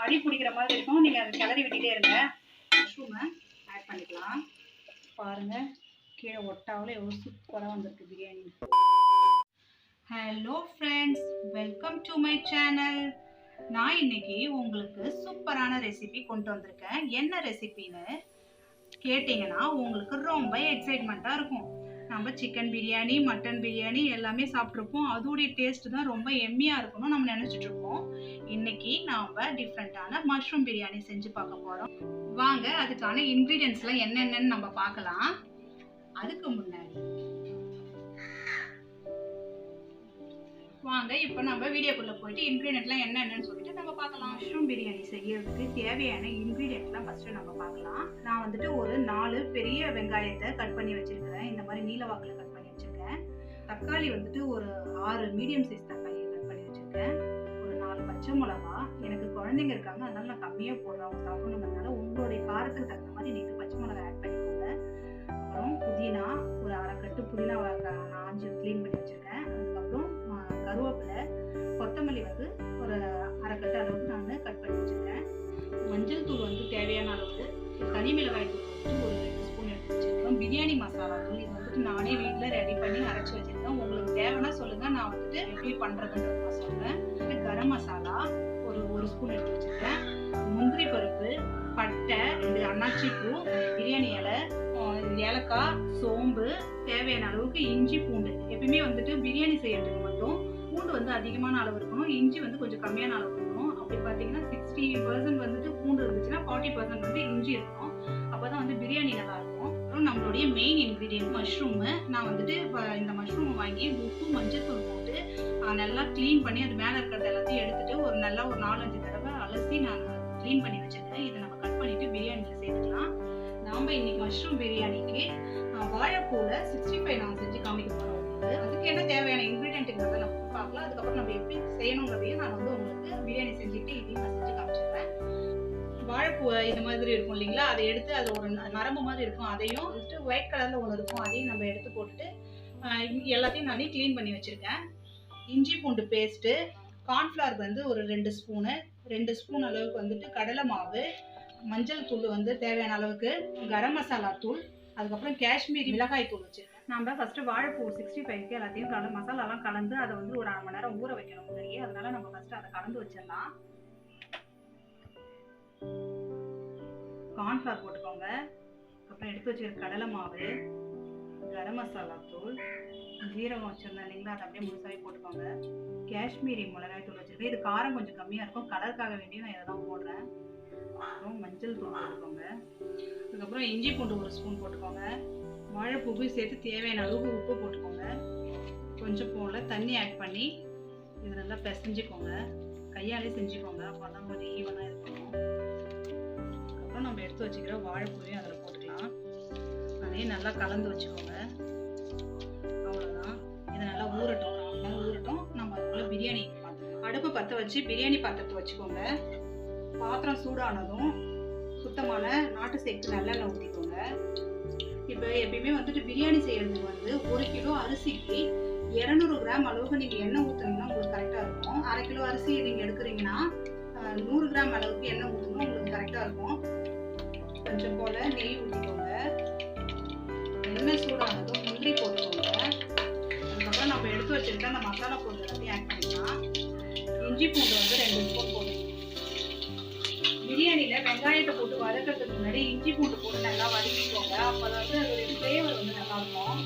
அடி பிடிக்கிற மாதிரி இருக்கும். நீங்கள் அதை கிளறி விட்டுட்டே இருங்க. மஷ்ரூமை ஆட் பண்ணிக்கலாம். பாருங்கள், கீழே ஒட்டாவில் எவ்வளோ சூப்பராக வந்திருக்கு biryani. Hello friends, welcome to my channel. நான் இன்னைக்கு உங்களுக்கு சூப்பரான ரெசிபி கொண்டு வந்திருக்கேன். என்ன ரெசிபின்னு கேட்டிங்கன்னா உங்களுக்கு ரொம்ப எக்ஸைட்மெண்ட்டாக இருக்கும். நம்ம சிக்கன் பிரியாணி, மட்டன் பிரியாணி எல்லாமே சாப்பிட்ருப்போம். அதோடைய டேஸ்ட் தான் ரொம்ப எம்மியாக இருக்கணும் நம்ம நினச்சிட்டு இருப்போம். இன்னைக்கு நாம் டிஃப்ரெண்ட்டான மஷ்ரூம் பிரியாணி செஞ்சு பார்க்க போகிறோம். வாங்க, அதுக்கான இன்க்ரீடியன்ஸ்லாம் என்னென்னு நம்ம பார்க்கலாம். அதுக்கு முன்னாடி வாங்க இப்போ நம்ம வீடியோக்குள்ளே போயிட்டு இன்க்ரீடியன்ட்லாம் என்னென்னு சொல்லிட்டு நம்ம பார்க்கலாம். மஷ்ரூம் பிரியாணி செய்யறதுக்கு தேவையான இன்க்ரீடியன்ட்லாம் ஃபஸ்ட்டு நம்ம பார்க்கலாம். நான் வந்துட்டு ஒரு 4 பெரிய வெங்காயத்தை கட் பண்ணி வச்சுருக்கிறேன். இந்த மாதிரி நீல வாக்கில் கட் பண்ணி வச்சுருக்கேன். தக்காளி வந்துட்டு ஒரு 6 மீடியம் சைஸ் தக்காளி கட் பண்ணி வச்சுருக்கேன். ஒரு 4 பச்சை மிளகா. எனக்கு குழந்தைங்க இருக்காங்க, அதனால நான் கம்மியாக போடுறேன். அவங்க சாப்பிடணுங்கிறதுனால உங்களுடைய காரத்துக்கு தகுந்த மாதிரி நீங்கள் பச்சை மிளகா ஆட் பண்ணிக்கோங்க. அப்புறம் புதினா, ஒரு 1/2 கட்டு புதினா நான் ஆஞ்சு க்ளீன் பண்ணி வச்சுருக்கேன். அதுக்கப்புறம் கருவேப்பிலை, கொத்தமல்லி வந்து ஒரு 1/2 கட்டு அளவுக்கு நான் கட் பண்ணி வச்சுருக்கேன். மஞ்சள் தூள் வந்து தேவையான அளவு, தனி மிளகாய் தூள் வந்து ஒரு 2 ஸ்பூன் எடுத்து வச்சுருக்கேன். பிரியாணி மசாலா தூள் இது வந்துட்டு நானே வீட்டில் ரெடி பண்ணி அரைச்சி வச்சுருக்கேன். உங்களுக்கு தேவைன்னா சொல்லுங்கள், நான் வந்துட்டு எப்படி பண்ணுறதுன்றது நான் சொல்கிறேன். கரம் மசாலா ஒரு ஸ்பூன் எடுத்து வச்சுருக்கேன். முந்திரி பருப்பு, பட்டை, 2 அன்னாச்சி பூ, பிரியாணி இலை, ஏலக்காய், சோம்பு, தேவையான அளவுக்கு இஞ்சி, பூண்டு. எப்பயுமே வந்துட்டு பிரியாணி செய்யறதுக்கு மட்டும் பூண்டு வந்து அதிகமான அளவு இருக்கணும், இஞ்சி வந்து கொஞ்சம் கம்மியான அளவு இருக்கணும். அப்படி பார்த்தீங்கன்னா 60% வந்துட்டு பூண்டு இருந்துச்சுன்னா 40% வந்து இஞ்சி இருக்கணும். அப்போதான் வந்து பிரியாணி நல்லா இருக்கும். அப்புறம் நம்மளுடைய மெயின் இன்க்ரீடியன்ட் மஷ்ரூமு. நான் வந்துட்டு இந்த மஷ்ரூம் வாங்கி உப்பு, மஞ்சள் தூள் போட்டு நல்லா க்ளீன் பண்ணி அது மேலே இருக்கிறது எல்லாத்தையும் எடுத்துட்டு ஒரு 4-5 தடவை அலசி நான் க்ளீன் பண்ணி வச்சிருக்கேன். இதை நம்ம கட் பண்ணிட்டு பிரியாணியில் சேர்த்துக்கலாம். நாம் இன்னைக்கு மஷ்ரூம் பிரியாணிக்கு வாழைப்பூவில் 65 நான் செஞ்சு காமிக்க போகிறோம். அதுக்கு என்ன தேவையான இன்க்ரீடியன்ட்டுங்கிறத நம்ம பார்க்கலாம். அதுக்கப்புறம் நம்ம எப்படி செய்யணுங்கிறதையும் நான் வந்து உங்களுக்கு பிரியாணி செஞ்சுட்டு இதையும் நான் செஞ்சு காமிச்சிடுறேன். வாழைப்பூ இது மாதிரி இருக்கும் இல்லைங்களா, அதை எடுத்து அதில் ஒரு நரம்பு மாதிரி இருக்கும், அதையும் வந்துட்டு ஒயிட் கலரில் ஒன்று இருக்கும், அதையும் நம்ம எடுத்து போட்டுட்டு எல்லாத்தையும் நான் க்ளீன் பண்ணி வச்சுருக்கேன். இஞ்சி பூண்டு பேஸ்ட்டு, கார்ன்ஃப்ளவர் வந்து ஒரு 2 ஸ்பூன் அளவுக்கு வந்துட்டு கடலை மாவு, மஞ்சள் தூள் வந்து தேவையான அளவுக்கு, கரம் மசாலா தூள், அதுக்கப்புறம் காஷ்மீரி மிளகாய் தூள் வச்சுருக்கேன். நம்ம ஃபஸ்ட்டு வாழைப்பூ 65க்கு எல்லாத்தையும் மசாலாலாம் கலந்து அதை வந்து ஒரு 1/2 மணி நேரம் ஊற வைக்கணும் முன்னாடியே. அதனால நம்ம ஃபஸ்ட்டு அதை கலந்து வச்சிடலாம். கார்ன்ஃப்ளவர் போட்டுக்கோங்க. அப்புறம் எடுத்து வச்சுக்கிற கடலை மாவு, கரம் மசாலா தூள், ஜீரகம் வச்சுருந்தேன் இல்லைங்களா, அதை அப்படியே முழுசாகவே போட்டுக்கோங்க. காஷ்மீரி மிளகாய் தூள் வச்சுருக்கேன். இது காரம் கொஞ்சம் கம்மியாக இருக்கும், கலருக்காக வேண்டிய நான் இதை தான் போடுறேன். அப்புறம் மஞ்சள் தூள் போட்டுக்கோங்க. அதுக்கப்புறம் இஞ்சி பூண்டு 1 ஸ்பூன் போட்டுக்கோங்க. வாழைப்பூவை சேர்த்து தேவையான அளவுக்கு உப்பு போட்டுக்கோங்க. கொஞ்சம் போல தண்ணி ஆட் பண்ணி இது நல்லா பிசைஞ்சிக்கோங்க. கையாலே செஞ்சுக்கோங்க, அப்போ தான் கொஞ்சம் ஈவனாக இருக்கணும். அதுக்கப்புறம் நம்ம எடுத்து வச்சுக்கிற வாழைப்பூவையும் அதில் போட்டுக்கலாம். அதையும் நல்லா கலந்து வச்சுக்கோங்க. அவ்வளோதான். இதை நல்லா ஊறட்டும், நம்ம அதுக்குள்ளே பிரியாணி அடுப்பு பற்ற வச்சு பிரியாணி பாத்திரத்தை வச்சுக்கோங்க. பாத்திரம் சூடானதும் சுத்தமான நாட்டு சேக்கு நல்லெண்ணெய் ஊற்றிக்கோங்க. இப்போ எப்பயுமே வந்துட்டு பிரியாணி செய்யறதுக்கு வந்து 1 கிலோ அரிசிக்கு 200 கிராம் அளவுக்கு நீங்கள் எண்ணெய் ஊற்றுனீங்கன்னா உங்களுக்கு கரெக்டாக இருக்கும். 1/2 கிலோ அரிசி நீங்கள் எடுக்கிறீங்கன்னா 100 கிராம் அளவுக்கு எண்ணெய் ஊற்றணும், உங்களுக்கு கரெக்டாக இருக்கும். கொஞ்சம் போல் நெய் ஊற்றிக்கோங்க. எண்ணெய் சூடானதும் முந்திரி போட்டுக்கோங்க. அதுக்கப்புறம் நம்ம எடுத்து வச்சுருக்க அந்த மசாலா பொருள் எல்லாத்தையும் ஆட் பண்ணிக்கலாம். இஞ்சி பூண்டு வந்து 2 ஸ்பூன் போட்டுக்கோங்க. பிரியாணியில் வெங்காயத்தை போட்டு வதக்கிறதுக்கு முன்னாடி இஞ்சி பூண்டு போட்டு நல்லா வதக்கிக்கோங்க. அப்போ வந்து அதோடைய ஃப்ளேவர் வந்து நல்லாயிருக்கும்.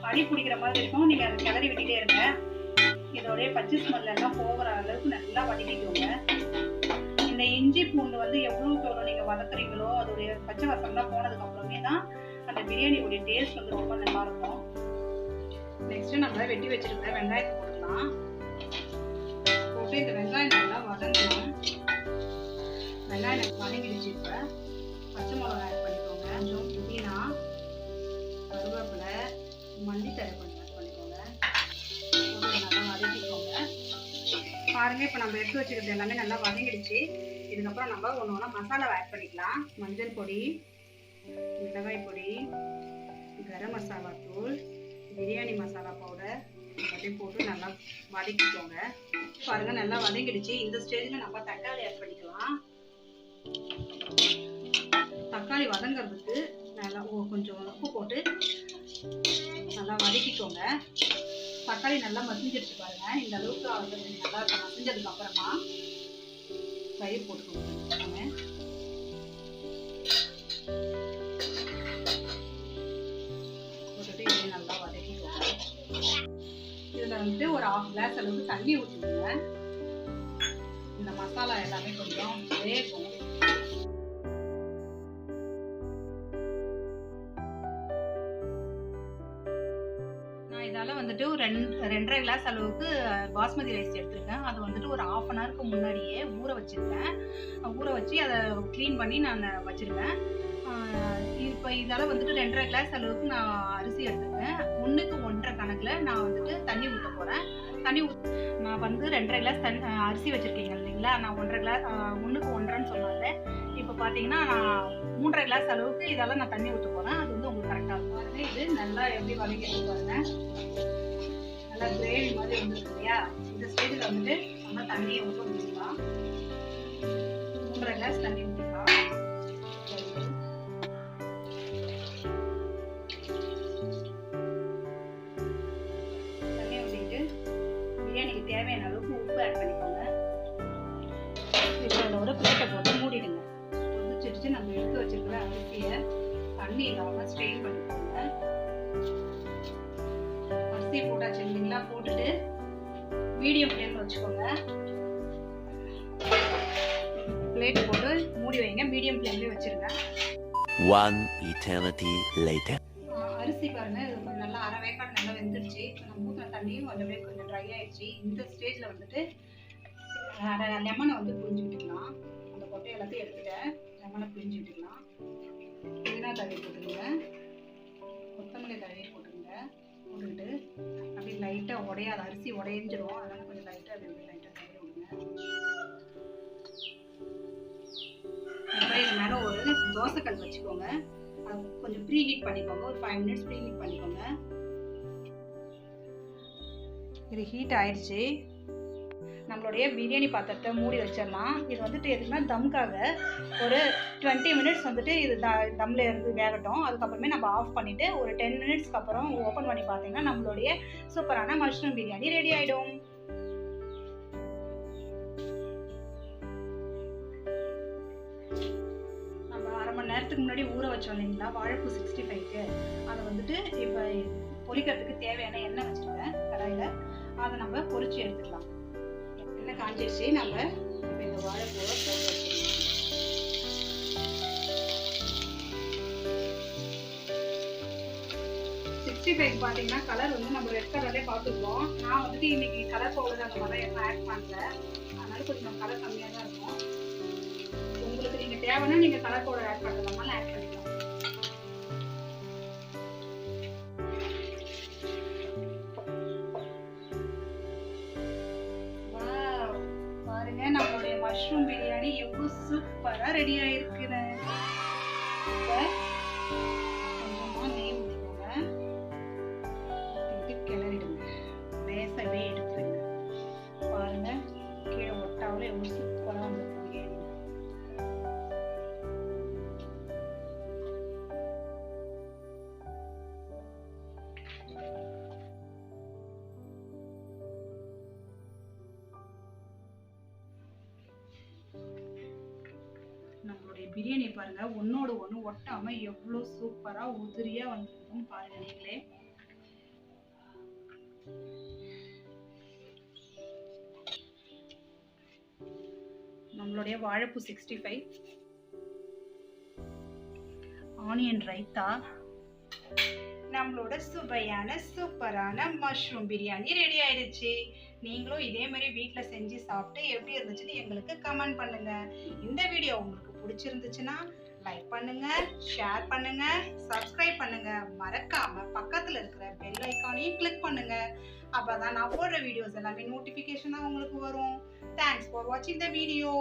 அடி பிடிக்கிற மாதிரி இருக்கும். நீங்கள் அதை கிளறி விட்டுட்டே இருங்க. இதோடைய பச்சை ஸ்மெல் எல்லாம் போகிற அளவுக்கு நல்லா வதக்கிக்கோங்க. இந்த இஞ்சி பூண்டு வந்து எவ்வளோக்கு எவ்வளோ நீங்கள் வதக்குறீங்களோ அதோடைய பச்சை வாசம்லாம் போனதுக்கப்புறமே தான் அந்த பிரியாணியோடைய டேஸ்ட் வந்து ரொம்ப நல்லாயிருக்கும். நெக்ஸ்ட்டு நம்ம வெட்டி வச்சுருக்க வெங்காயத்தை போட்டுக்கலாம். போட்டு இந்த வெங்காயம் நல்லா வதங்கணும். வெங்காயம் வதங்கிடுச்சு. இப்போ பச்சை மிளகாய் ஆட் பண்ணிக்கோங்க. கொஞ்சம் புதினா, கருவேப்பிலை, மல்லித்தழை கொஞ்சம் ஆட் பண்ணிக்கோங்க. நல்லா வதக்கிக்கோங்க. பாருங்கள், இப்போ நம்ம எடுத்து வச்சுக்கிறது எல்லாமே நல்லா வதங்கிடுச்சு. இதுக்கப்புறம் நம்ம ஒன்று மசாலாவை ஆட் பண்ணிக்கலாம். மஞ்சள் பொடி, மிளகாய் பொடி, கரம் மசாலா தூள், பிரியாணி மசாலா பவுடர் எல்லாத்தையும் போட்டு நல்லா வதக்கிக்கோங்க. பாருங்கள், நல்லா வதங்கிடுச்சு. இந்த ஸ்டேஜில் நம்ம தக்காளி ஆட் பண்ணிக்கலாம். வதங்கிறதுக்கு நல்லா கொஞ்சம் உப்பு போட்டு நல்லா வதக்கிக்கோங்க. தக்காளி நல்லா மசிஞ்சிருச்சு பாருங்க. இந்த அளவுக்கு நல்லா மசிஞ்சதுக்கு அப்புறமா தயிர் போட்டுக்கோங்க. போட்டுட்டு இதை நல்லா வதக்கிக்கோங்க. இதுல வந்துட்டு ஒரு 1/2 கிளாஸ் அளவுக்கு தண்ணி ஊற்றிக்கோங்க. இந்த மசாலா எல்லாமே கொஞ்சம் வேகும். இதால வந்துட்டு ஒரு 2.5 கிளாஸ் அளவுக்கு பாஸ்மதி ரைஸ் எடுத்திருக்கேன். அது வந்துட்டு ஒரு 1/2 அன் ஹவருக்கு முன்னாடியே ஊற வச்சிருக்கேன். ஊற வச்சு அதை க்ளீன் பண்ணி நான் வச்சிருக்கேன். இப்போ இதால வந்துட்டு 2.5 கிளாஸ் அளவுக்கு நான் அரிசி எடுத்துருக்கேன். 1க்கு 1.5 கணக்குல நான் வந்துட்டு தண்ணி ஊற்ற போறேன். நான் வந்து 2.5 கிளாஸ் அரிசி வச்சிருக்கீங்க இல்லைங்களா? நான் 1.5 கிளாஸ் 1க்கு 1.5ன்னு சொன்னால இப்போ பார்த்தீங்கன்னா நான் 3.5 கிளாஸ் அளவுக்கு இதால நான் தண்ணி ஊற்ற போறேன். அது வந்து உங்களுக்கு கரெக்டாக இருக்கும். பாருங்க, இது நல்லா எப்படி வதக்கிட்டு பாருங்க. நல்லா கிரேவி மாதிரி வந்துருக்கு இல்லையா? இந்த ஸ்டேஜில் வந்துட்டு நம்ம தண்ணியை ஊற்றிக்கலாம். 3.5 கிளாஸ் தண்ணி ஊற்றிக்கலாம். தண்ணி ஊற்றிட்டு பிரியாணிக்கு தேவையான அளவுக்கு உப்பு ஆட் பண்ணிக்கோங்க. இதில் ஒரு பிளேட்டை போட்டு மூடிடுங்க. கொதிச்சிடுச்சு. நம்ம எடுத்து வச்சிருக்கிற அரிசியை தண்ணி இல்லாமல் ஸ்ட்ரெயின் பண்ணிக்கோங்க. அரிசி போட்டாச்சு இல்லைங்களா? போட்டுட்டு மீடியம் ஃப்ளேம்ல வச்சுக்கோங்க. பிளேட் போட்டு மூடி வைங்க. மீடியம் ஃப்ளேம்ல வச்சிருங்க. One eternity later. அரிசி பாருங்க, இது கொஞ்சம் நல்லா அரை வேக்காடு நல்லா வெந்துருச்சு. நம்ம ஊற்றின தண்ணியும் கொஞ்சம் ட்ரை ஆயிடுச்சு. இந்த ஸ்டேஜ்ல வந்துட்டு லெமனை வந்து புழிஞ்சு விட்டுக்கலாம். அந்த கொட்டை எல்லாத்தையும் எடுத்துட்டேன். லெமனை புழிஞ்சு விட்டுக்கலாம். புதினா தடவி போட்டுருங்க. கொத்தமல்லி தடவி போட்டுருங்க. போட்டுக்கிட்டு அப்படி லைட்டாக உடையாது, அரிசி உடைஞ்சிரும். அதனால கொஞ்சம் லைட்டாக தடவி விடுங்க. அப்புறம் இது மேலே ஒரு தோசைக்கல் வச்சுக்கோங்க. அது கொஞ்சம் ப்ரீ ஹீட் பண்ணிக்கோங்க. ஒரு 5 மினிட்ஸ் ப்ரீ ஹீட் பண்ணிக்கோங்க. இது ஹீட் ஆயிடுச்சு. நம்மளுடைய பிரியாணி பாத்திரத்தை மூடி வச்சிடலாம். இது வந்துட்டு எதுக்குன்னா தம்காக ஒரு 20 மினிட்ஸ் வந்துட்டு இது தம்ல இருந்து வேகட்டும். அதுக்கப்புறமே நம்ம ஆஃப் பண்ணிட்டு ஒரு 10 மினிட்ஸ்க்கு அப்புறம் ஓப்பன் பண்ணி பார்த்தீங்கன்னா நம்மளுடைய சூப்பரான மஷ்ரூம் பிரியாணி ரெடி ஆயிடும். நம்ம அரை மணி நேரத்துக்கு முன்னாடி ஊற வச்சோம் இல்லைங்களா வாழைப்பூ 65க்கு, அதை வந்துட்டு இப்போ பொரிக்கிறதுக்கு தேவையான எண்ணெய் வச்சுருக்கேன் கடாயில். அதை நம்ம பொரிச்சு எடுத்துக்கலாம். எண்ணெய் காஞ்சிடுச்சு. நம்ம இப்போ இந்த வாழைப்பூவை போட்டு வச்சுக்கலாம். 65 பார்த்தீங்கன்னா கலர் வந்து நம்ம ரெட் கலர்லேயே பார்த்துருக்கோம். நான் வந்துட்டு இன்னைக்கு கலர் பவுடர் அந்த மாதிரி எல்லாம் ஆட் பண்ணல. அதனால கொஞ்சம் கலர் கம்மியாக தான் இருக்கும். உங்களுக்கு நீங்கள் தேவைன்னா நீங்கள் கலர் பவுடர் ஆட் பண்ணுறதுனால ஆட் பண்ணிக்கலாம். பாருங்க, நம்மளுடைய மஷ்ரூம் பிரியாணி எவ்வளவு சூப்பரா ரெடி ஆயிருக்குன்னு. கொஞ்சமா நெய் ஊற்றிக்கோங்க. கிளறிடுங்க. லேசாவே எடுத்துருங்க. பாருங்க, கீழே ஒட்டாவில் எவ்வளவு சூப்பரா வந்துருக்கு பிரியாணி. நம்மளுடைய பிரியாணி பாருங்க, ஒன்னோட ஒன்று ஒட்டாம எவ்வளோ சூப்பரா உதிரியா வந்துருக்குன்னு பாருங்க நீங்களே. நம்மளுடைய வாழைப்பூ 65, ஆனியன் ரைத்தா, நம்மளோட சுவையான சூப்பரான மஷ்ரூம் பிரியாணி ரெடி ஆயிடுச்சு. நீங்களும் இதே மாதிரி வீட்டில் செஞ்சு சாப்பிட்டு எப்படி இருந்துச்சுன்னு எங்களுக்கு கமெண்ட் பண்ணுங்க. இந்த வீடியோ உங்களுக்கு பிடிச்சிருந்துச்சுன்னா லைக் பண்ணுங்க, ஷேர் பண்ணுங்க, சப்ஸ்கிரைப் பண்ணுங்க. மறக்காம பக்கத்துல இருக்கிற பெல் ஐக்கானையும் கிளிக் பண்ணுங்க. அப்பதான் நான் போடுற வீடியோஸ் எல்லாமே நோட்டிபிகேஷனா உங்களுக்கு வரும். தேங்க்ஸ் ஃபார் வாட்சிங் த வீடியோ.